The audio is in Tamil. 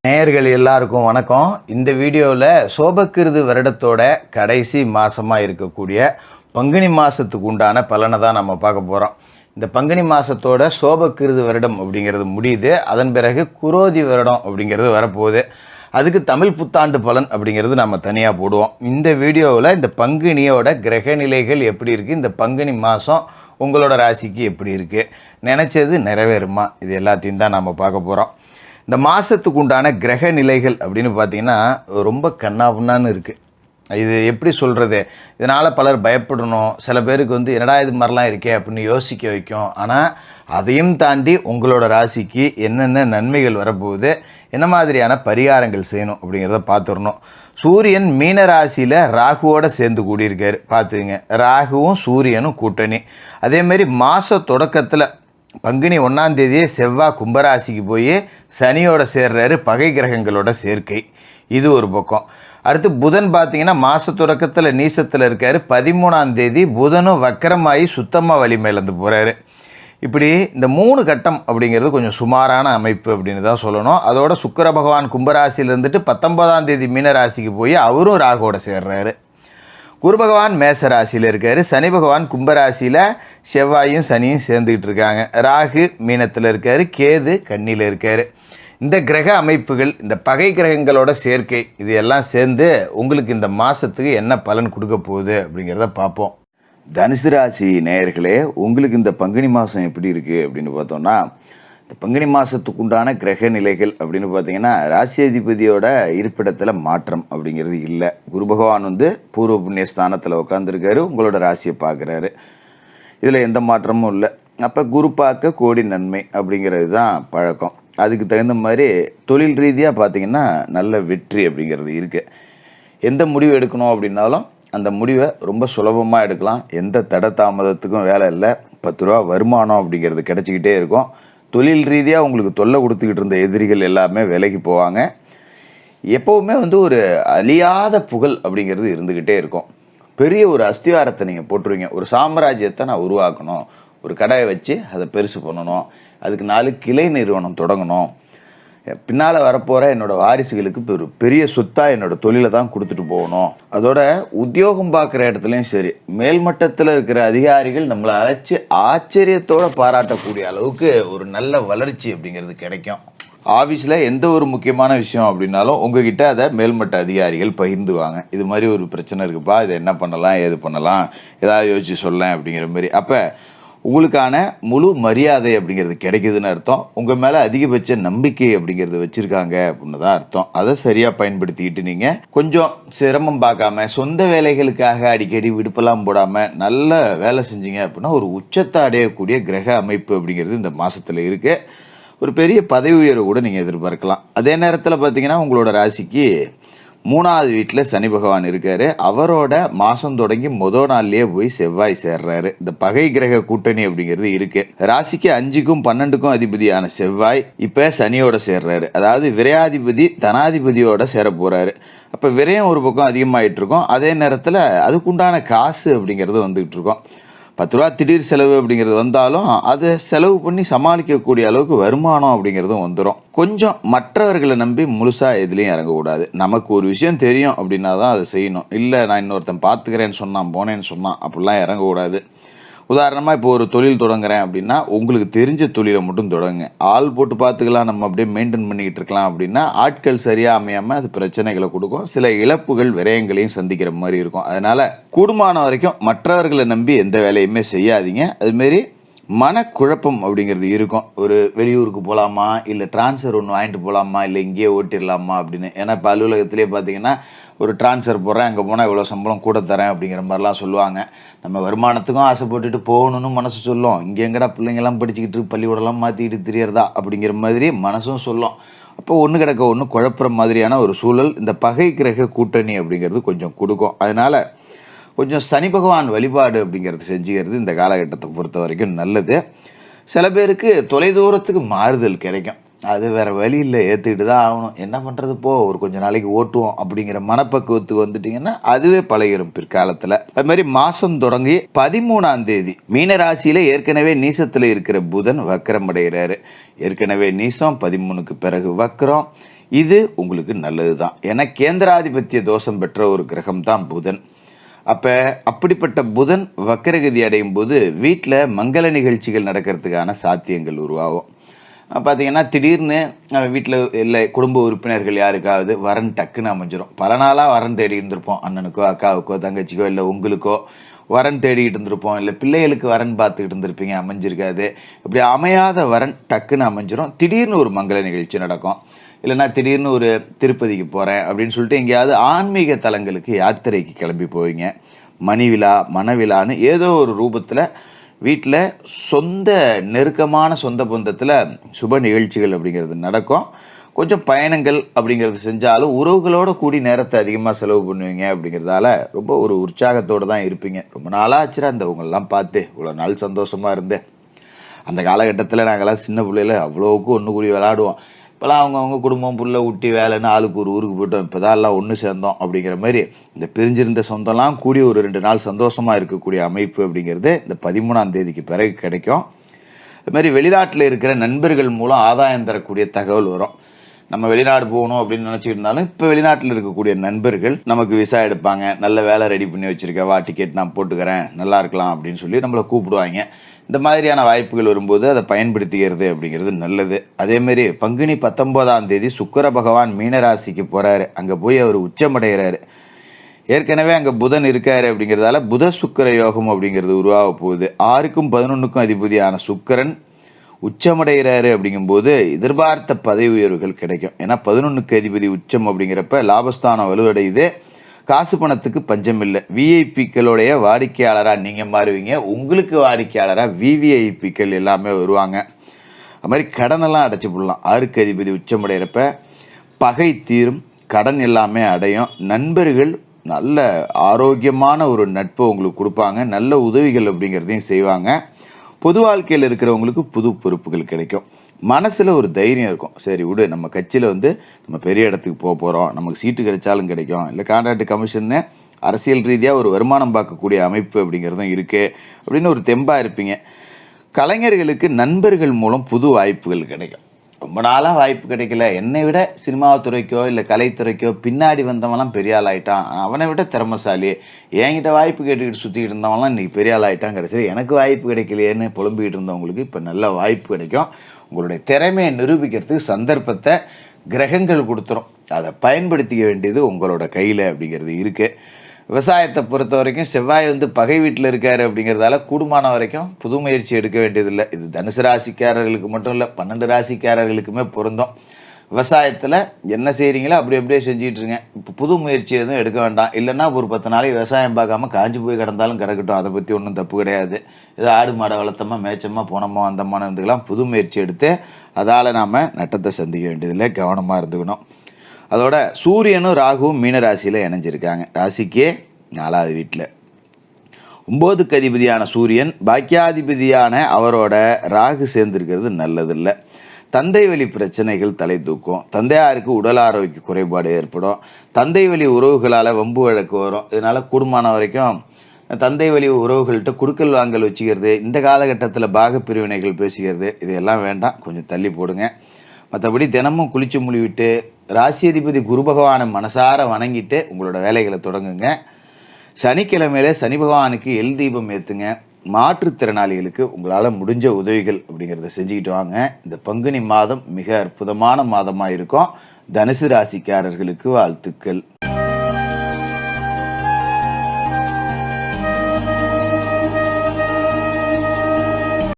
நேயர்கள் எல்லாருக்கும் வணக்கம். இந்த வீடியோவில் சோபக்கிருது வருடத்தோட கடைசி மாதமாக இருக்கக்கூடிய பங்குனி மாதத்துக்கு உண்டான பலனை தான் நம்ம பார்க்க போகிறோம். இந்த பங்குனி மாதத்தோட சோபக்கிருது வருடம் அப்படிங்கிறது முடியுது. அதன் பிறகு குரோதி வருடம் அப்படிங்கிறது வரப்போகுது. அதுக்கு தமிழ் புத்தாண்டு பலன் அப்படிங்கிறது நம்ம தனியாக போடுவோம். இந்த வீடியோவில் இந்த பங்குனியோட கிரக நிலைகள் எப்படி இருக்குது, இந்த பங்குனி மாதம் உங்களோட ராசிக்கு எப்படி இருக்குது, நினச்சது நிறைவேறுமா, இது எல்லாத்தையும் தான் நம்ம பார்க்க போகிறோம். இந்த மாதத்துக்கு உண்டான கிரக நிலைகள் அப்படின்னு பார்த்திங்கன்னா ரொம்ப கண்ணாபுண்ணான்னு இருக்குது. இது எப்படி சொல்கிறது, இதனால் பலர் பயப்படணும். சில பேருக்கு என்னடா இது மாதிரிலாம் இருக்கே அப்படின்னு யோசிக்க வைக்கும். ஆனால் அதையும் தாண்டி உங்களோட ராசிக்கு என்னென்ன நன்மைகள் வரப்போகுது, என்ன மாதிரியான பரிகாரங்கள் செய்யணும் அப்படிங்கிறத பார்த்துடணும். சூரியன் மீன ராசியில் ராகுவோடு சேர்ந்து கூடியிருக்காரு. பார்த்துங்க, ராகுவும் சூரியனும் கூட்டணி. அதேமாரி மாத தொடக்கத்தில் பங்குனி 1ஆம் தேதியே செவ்வாய் கும்பராசிக்கு போய் சனியோட சேர்றாரு, பகை கிரகங்களோட சேர்க்கை. இது ஒரு பக்கம். அடுத்து புதன் பார்த்திங்கன்னா மாத தொடக்கத்தில் நீசத்தில் இருக்கார். 13ஆம் தேதி புதனும் வக்கரமாகி சுத்தமாக வலிமையிலேருந்து போகிறாரு. இப்படி இந்த 3 கட்டம் அப்படிங்கிறது கொஞ்சம் சுமாரான அமைப்பு அப்படின்னு தான் சொல்லணும். அதோட சுக்கிர பகவான் கும்பராசியில் இருந்துட்டு 19ஆம் தேதி மீனராசிக்கு போய் அவரும் ராகுவோட சேர்றாரு. குரு பகவான் மேச ராசியில் இருக்கார். சனி பகவான் கும்பராசியில் செவ்வாயும் சனியும் சேர்ந்துக்கிட்டு இருக்காங்க. ராகு மீனத்தில் இருக்கார், கேது கன்னியில் இருக்கார். இந்த கிரக அமைப்புகள், இந்த பகை கிரகங்களோட சேர்க்கை, இது எல்லாம் சேர்ந்து உங்களுக்கு இந்த மாதத்துக்கு என்ன பலன் கொடுக்க போகுது அப்படிங்கிறத பார்ப்போம். தனுசு ராசி நேயர்களே, உங்களுக்கு இந்த பங்குனி மாதம் எப்படி இருக்குது அப்படின்னு பார்த்தோம்னா, இந்த பங்குனி மாதத்துக்கு உண்டான கிரக நிலைகள் அப்படின்னு பார்த்தீங்கன்னா, ராசி அதிபதியோட இருப்பிடத்தில் மாற்றம் அப்படிங்கிறது இல்லை. குரு பகவான் பூர்வ புண்ணிய ஸ்தானத்தில் உட்காந்துருக்காரு, உங்களோட ராசியை பார்க்குறாரு. இதில் எந்த மாற்றமும் இல்லை. அப்போ குரு பார்க்க கோடி நன்மை அப்படிங்கிறது தான் பழக்கம். அதுக்கு தகுந்த மாதிரி தொழில் ரீதியாக பார்த்திங்கன்னா நல்ல வெற்றி அப்படிங்கிறது இருக்குது. எந்த முடிவு எடுக்கணும் அப்படின்னாலும் அந்த முடிவை ரொம்ப சுலபமாக எடுக்கலாம். எந்த தட தாமதத்துக்கும் வேலை இல்லை. 10 ரூபா வருமானம் அப்படிங்கிறது கிடச்சிக்கிட்டே இருக்கும். தொழில் ரீதியாக உங்களுக்கு தொல்லை கொடுத்துக்கிட்டு இருந்த எதிரிகள் எல்லாமே விலகி போவாங்க. எப்போவுமே ஒரு அழியாத புகழ் அப்படிங்கிறது இருந்துக்கிட்டே இருக்கும். பெரிய ஒரு அஸ்திவாரத்தை நீங்கள் போட்டுருவீங்க. ஒரு சாம்ராஜ்யத்தை நான் உருவாக்கணும், ஒரு கடையை வச்சு அதை பெருசு பண்ணணும், அதுக்கு 4 கிளை நிறுவனம் தொடங்கணும், பின்னால் வரப்போகிற என்னோடய வாரிசுகளுக்கு ஒரு பெரிய சொத்தாக என்னோடய தொழிலை தான் கொடுத்துட்டு போகணும். அதோட உத்தியோகம் பார்க்குற இடத்துலையும் சரி, மேல்மட்டத்தில் இருக்கிற அதிகாரிகள் நம்மளை அழைச்சி ஆச்சரியத்தோடு பாராட்டக்கூடிய அளவுக்கு ஒரு நல்ல வளர்ச்சி அப்படிங்கிறது கிடைக்கும். ஆஃபீஸில் எந்த ஒரு முக்கியமான விஷயம் அப்படின்னாலும் உங்ககிட்ட அதை மேல்மட்ட அதிகாரிகள் பகிர்ந்துவாங்க. இது மாதிரி ஒரு பிரச்சனை இருக்குப்பா, இதை என்ன பண்ணலாம், ஏது பண்ணலாம், ஏதாவது யோசிச்சு சொல்லலாம் அப்படிங்கிற மாதிரி. அப்போ உங்களுக்கான முழு மரியாதை அப்படிங்கிறது கிடைக்குதுன்னு அர்த்தம். உங்கள் மேலே அதிகபட்ச நம்பிக்கை அப்படிங்கிறது வச்சுருக்காங்க அப்படின்னு தான் அர்த்தம். அதை சரியாக பயன்படுத்திக்கிட்டு நீங்கள் கொஞ்சம் சிரமம் பார்க்காம, சொந்த வேலைகளுக்காக அடிக்கடி விடுப்பெல்லாம் போடாமல் நல்ல வேலை செஞ்சீங்க அப்படின்னா ஒரு உச்சத்தை அடையக்கூடிய கிரக அமைப்பு அப்படிங்கிறது இந்த மாதத்தில் இருக்குது. ஒரு பெரிய பதவி உயர்வு கூட நீங்கள் எதிர்பார்க்கலாம். அதே நேரத்தில் பார்த்தீங்கன்னா உங்களோட ராசிக்கு 3ஆவது வீட்டில் சனி பகவான் இருக்கார். அவரோட மாதம் தொடங்கி முதல் நாள்லேயே போய் செவ்வாய் சேர்றாரு. இந்த பகை கிரக கூட்டணி அப்படிங்கிறது இருக்குது. ராசிக்கு 5க்கும் 12க்கும் அதிபதியான செவ்வாய் இப்போ சனியோட சேர்றாரு. அதாவது விரையாதிபதி தனாதிபதியோட சேர போகிறாரு. அப்போ விரயம் ஒரு பக்கம் அதிகமாகிட்டு இருக்கும். அதே நேரத்தில் அதுக்குண்டான காசு அப்படிங்கிறது வந்துகிட்டு இருக்கும். 10 ரூபா திடீர் செலவு அப்படிங்கிறது வந்தாலும் அதை செலவு பண்ணி சமாளிக்கக்கூடிய அளவுக்கு வருமானம் அப்படிங்கிறதும் வந்துடும். கொஞ்சம் மற்றவர்களை நம்பி முழுசாக எதுலேயும் இறங்கக்கூடாது. நமக்கு ஒரு விஷயம் தெரியும் அப்படின்னா தான் அதை செய்யணும். இல்லை நான் இன்னொருத்தன் பார்த்துக்கிறேன்னு சொன்னான், போனேன்னு சொன்னான், அப்படிலாம் இறங்கக்கூடாது. உதாரணமாக இப்போ ஒரு தொழில் தொடங்குறேன் அப்படின்னா உங்களுக்கு தெரிஞ்ச தொழிலை மட்டும் தொடங்குங்க. ஆள் போட்டு பார்த்துக்கலாம், நம்ம அப்படியே மெயின்டைன் பண்ணிக்கிட்டு இருக்கலாம் அப்படின்னா ஆட்கள் சரியாக அமையாமல் அது பிரச்சனைகளை கொடுக்கும். சில இழப்புகள் விரயங்களையும் சந்திக்கிற மாதிரி இருக்கும். அதனால் கூடுமான வரைக்கும் மற்றவர்களை நம்பி எந்த வேலையுமே செய்யாதீங்க. அதுமாரி மனக்குழப்பம் அப்படிங்கிறது இருக்கும். ஒரு வெளியூருக்கு போகலாமா, இல்லை ட்ரான்ஸ்ஃபர் ஒன்று வாங்கிட்டு போகலாமா, இல்லை இங்கேயே ஓட்டிடலாமா அப்படின்னு. ஏன்னா இப்போ அலுவலகத்திலே பார்த்தீங்கன்னா ஒரு ட்ரான்ஸ்ஃபர் போடுறேன், அங்கே போனால் இவ்வளோ சம்பளம் கூட தரேன் அப்படிங்கிற மாதிரிலாம் சொல்லுவாங்க. நம்ம வருமானத்துக்கும் ஆசைப்பட்டுட்டு போகணுன்னு மனசு சொல்லும். இங்கே எங்கடா பிள்ளைங்கள்லாம் படிச்சுக்கிட்டு பள்ளிக்கூடலாம் மாற்றிக்கிட்டு தெரியறதா அப்படிங்கிற மாதிரி மனசும் சொல்லும். அப்போ ஒன்று கிடக்க ஒன்று குழப்புற மாதிரியான ஒரு சூழல் இந்த பகை கிரக கூட்டணி அப்படிங்கிறது கொஞ்சம் கொடுக்கும். அதனால் கொஞ்சம் சனி பகவான் வழிபாடு அப்படிங்கிறது செஞ்சுக்கிறது இந்த காலகட்டத்தை பொறுத்த வரைக்கும் நல்லது. சில பேருக்கு தொலைதூரத்துக்கு மாறுதல் கிடைக்கும். அது வேறு வழி இல்லை, ஏற்றுக்கிட்டு தான் ஆகணும். என்ன பண்ணுறது, ஒரு கொஞ்சம் நாளைக்கு ஓட்டுவோம் அப்படிங்கிற மனப்பக்குவத்துக்கு வந்துட்டிங்கன்னா அதுவே பழகிடும் பிற்காலத்தில். அது மாதிரி மாதம் தொடங்கி 13ஆம் தேதி மீன ராசியில் ஏற்கனவே நீசத்தில் இருக்கிற புதன் வக்கரம் அடைகிறாரு. ஏற்கனவே நீசம், 13க்கு பிறகு வக்கரம். இது உங்களுக்கு நல்லது தான். ஏன்னா கேந்திராதிபத்திய தோஷம் பெற்ற ஒரு கிரகம் தான் புதன். அப்போ அப்படிப்பட்ட புதன் வக்கரகதி அடையும் போது வீட்டில் மங்கள நிகழ்ச்சிகள் நடக்கிறதுக்கான சாத்தியங்கள் உருவாகும். பார்த்திங்கன்னா திடீர்னு வீட்டில் இல்லை குடும்ப உறுப்பினர்கள் யாருக்காவது வரன் டக்குன்னு அமைஞ்சிரும். பல நாளாக வரன் தேடி இருந்திருப்போம். அண்ணனுக்கோ அக்காவுக்கோ தங்கச்சிக்கோ இல்லை உங்களுக்கோ வரன் தேடிக்கிட்டு இருந்திருப்போம். இல்லை பிள்ளைகளுக்கு வரன் பார்த்துக்கிட்டு இருந்திருப்பீங்க, அமைஞ்சிருக்காது. இப்படி அமையாத வரன் டக்குன்னு அமைஞ்சிரும். திடீர்னு ஒரு மங்கள நிகழ்ச்சி நடக்கும். இல்லைன்னா திடீர்னு ஒரு திருப்பதிக்கு போகிறேன் அப்படின்னு சொல்லிட்டு எங்கேயாவது ஆன்மீக தலங்களுக்கு யாத்திரைக்கு கிளம்பி போவீங்க. மணி விழா மனவிழான்னு ஏதோ ஒரு ரூபத்தில் வீட்டில் சொந்த நெருக்கமான சொந்த பந்தத்தில் சுப நிகழ்ச்சிகள் அப்படிங்கிறது நடக்கும். கொஞ்சம் பயணங்கள் அப்படிங்கிறது செஞ்சாலும் உறவுகளோடு கூடி நேரத்தை அதிகமாக செலவு பண்ணுவீங்க. அப்படிங்கிறதால ரொம்ப ஒரு உற்சாகத்தோடு தான் இருப்பீங்க. ரொம்ப நாளாக ஆச்சுரா இந்த உங்களெல்லாம் பார்த்து இவ்வளோ நாள் சந்தோஷமாக இருந்தேன். அந்த காலகட்டத்தில் நாங்கள்லாம் சின்ன பிள்ளையில அவ்வளோவுக்கு ஒன்று கூடி விளாடுவோம். இப்போலாம் அவங்கவுங்க குடும்பம் புள்ள ஊட்டி வேலைன்னு ஆளுக்கு ஒரு ஊருக்கு போயிட்டோம். இப்போ தான் எல்லாம் ஒன்று சேர்ந்தோம். அப்படிங்கிற மாதிரி இந்த பிரிஞ்சிருந்த சொந்தம்லாம் கூடி ஒரு 2 நாள் சந்தோஷமாக இருக்கக்கூடிய அமைப்பு அப்படிங்கிறது இந்த 13ஆம் தேதிக்கு பிறகு கிடைக்கும். இதுமாதிரி வெளிநாட்டில் இருக்கிற நண்பர்கள் மூலம் ஆதாயம் தரக்கூடிய தகவல் வரும். நம்ம வெளிநாடு போகணும் அப்படின்னு நினச்சிட்டு இருந்தாலும் இப்போ வெளிநாட்டில் இருக்கக்கூடிய நண்பர்கள் நமக்கு விசா எடுப்பாங்க. நல்ல வேலை ரெடி பண்ணி வச்சுருக்கேன், வா டிக்கெட் நான் போட்டுக்கிறேன், நல்லா இருக்கலாம் அப்படின்னு சொல்லி நம்மளை கூப்பிடுவாங்க. இந்த மாதிரியான வாய்ப்புகள் வரும்போது அதை பயன்படுத்திக்கிறது அப்படிங்கிறது நல்லது. அதேமாரி பங்குனி 19ஆம் தேதி சுக்கிர பகவான் மீனராசிக்கு போகிறாரு. அங்கே போய் அவர் உச்சமடைகிறாரு. ஏற்கனவே அங்கே புதன் இருக்காரு. அப்படிங்கிறதால புத சுக்கிர யோகம் அப்படிங்கிறது உருவாக போகுது. 6க்கும் 11க்கும் அதிபதியான சுக்கிரன் உச்சமடைகிறாரு. அப்படிங்கும்போது எதிர்பார்த்த பதவி உயர்வுகள் கிடைக்கும். ஏன்னா 11க்கு அதிபதி உச்சம் அப்படிங்கிறப்ப லாபஸ்தானம் வலுவடையுது. காசு பணத்துக்கு பஞ்சம் இல்லை. விஐபிக்களுடைய வாடிக்கையாளராக நீங்கள் மாறுவீங்க. உங்களுக்கு வாடிக்கையாளராக விவிஐபிக்கள் எல்லாமே வருவாங்க. அது மாதிரி கடனெல்லாம் அடைச்சி போடலாம். 6க்கு அதிபதி உச்சமடைகிறப்ப பகை தீரும், கடன் எல்லாமே அடையும். நண்பர்கள் நல்ல ஆரோக்கியமான ஒரு நட்பை உங்களுக்கு கொடுப்பாங்க. நல்ல உதவிகள் அப்படிங்கிறதையும் செய்வாங்க. பொது வாழ்க்கையில் இருக்கிறவங்களுக்கு புது பொறுப்புகள் கிடைக்கும். மனசில் ஒரு தைரியம் இருக்கும். சரி விடு, நம்ம கட்சியில் நம்ம பெரிய இடத்துக்கு போக போகிறோம், நமக்கு சீட்டு கிடைச்சாலும் கிடைக்கும், இல்லை கான்ட்ராக்ட் கமிஷன்னு அரசியல் ரீதியாக ஒரு வருமானம் பார்க்கக்கூடிய அமைப்பு அப்படிங்கிறதும் இருக்குது அப்படின்னு ஒரு தெம்பாக இருப்பீங்க. கலைஞர்களுக்கு நண்பர்கள் மூலம் புது வாய்ப்புகள் கிடைக்கும். ரொம்ப நாளாக வாய்ப்பு கிடைக்கல, என்னை விட சினிமாத்துறைக்கோ இல்லை கலைத்துறைக்கோ பின்னாடி வந்தவன்லாம் பெரிய ஆள் ஆகிட்டான், அவனை விட திறமசாலி, என்கிட்ட வாய்ப்பு கேட்டுக்கிட்டு சுற்றிக்கிட்டு இருந்தவங்களாம் இன்றைக்கி பெரிய ஆள் ஆகிட்டான், கிடைச்சது எனக்கு வாய்ப்பு கிடைக்கலையேன்னு புலம்பிக்கிட்டு இருந்தவங்களுக்கு இப்போ நல்ல வாய்ப்பு கிடைக்கும். உங்களுடைய திறமையை நிரூபிக்கிறதுக்கு சந்தர்ப்பத்தை கிரகங்கள் கொடுத்துரும். அதை பயன்படுத்திக்க வேண்டியது உங்களோட கையில் அப்படிங்கிறது இருக்குது. விவசாயத்தை பொறுத்த வரைக்கும் செவ்வாய் பகை வீட்டில் இருக்கார். அப்படிங்கிறதால கூடுமான வரைக்கும் புது முயற்சி எடுக்க வேண்டியதில்லை. இது தனுசு ராசிக்காரர்களுக்கு மட்டும் இல்லை, 12 ராசிக்காரர்களுக்குமே பொருந்தும். விவசாயத்தில் என்ன செய்கிறீங்களோ அப்படியே செஞ்சிட்ருங்க. இப்போ புது முயற்சி எதுவும் எடுக்க வேண்டாம். இல்லைன்னா ஒரு 10 நாளைக்கு விவசாயம் பார்க்காம காஞ்சி போய் கிடந்தாலும் கிடக்கட்டும், அதை பற்றி ஒன்றும் தப்பு கிடையாது. ஏதோ ஆடு மாடை வளர்த்தமா மேய்ச்சமாக போனோமோ அந்தமான இருந்துக்கலாம். புது முயற்சி எடுத்து அதால் நாம் நட்டத்தை சந்திக்க வேண்டியதில்லை, கவனமாக இருந்துக்கணும். அதோட சூரியனும் ராகுவும் மீனராசியில் இணைஞ்சிருக்காங்க. ராசிக்கே 4வது வீட்டில் 9க்கு அதிபதியான சூரியன் பாக்கியாதிபதியான அவரோட ராகு சேர்ந்திருக்கிறது நல்லதில்லை. தந்தை வழி பிரச்சனைகள் தலை தூக்கும். தந்தையாருக்கு உடல் ஆரோக்கிய குறைபாடு ஏற்படும். தந்தை வழி உறவுகளால் வம்பு வழக்கு வரும். இதனால் கூடுமான வரைக்கும் தந்தை வழி உறவுகள்கிட்ட குடுக்கல் வாங்கல் வச்சுக்கிறது, இந்த காலகட்டத்தில் பாகப்பிரிவினைகள் பேசிக்கிறது, இதையெல்லாம் வேண்டாம், கொஞ்சம் தள்ளி போடுங்க. மற்றபடி தினமும் குளிச்சு முழிவிட்டு ராசி அதிபதி குரு பகவானை மனசார வணங்கிட்டு உங்களோட வேலைகளை தொடங்குங்க. சனிக்கிழமையில சனி பகவானுக்கு எல் தீபம் ஏற்றுங்க. மாற்றுத்திறனாளிகளுக்கு உங்களால் முடிஞ்ச உதவிகள் அப்படிங்கிறத செஞ்சுக்கிட்டு வாங்க. இந்த பங்குனி மாதம் மிக அற்புதமான மாதமாக இருக்கும். தனுசு ராசிக்காரர்களுக்கு வாழ்த்துக்கள்.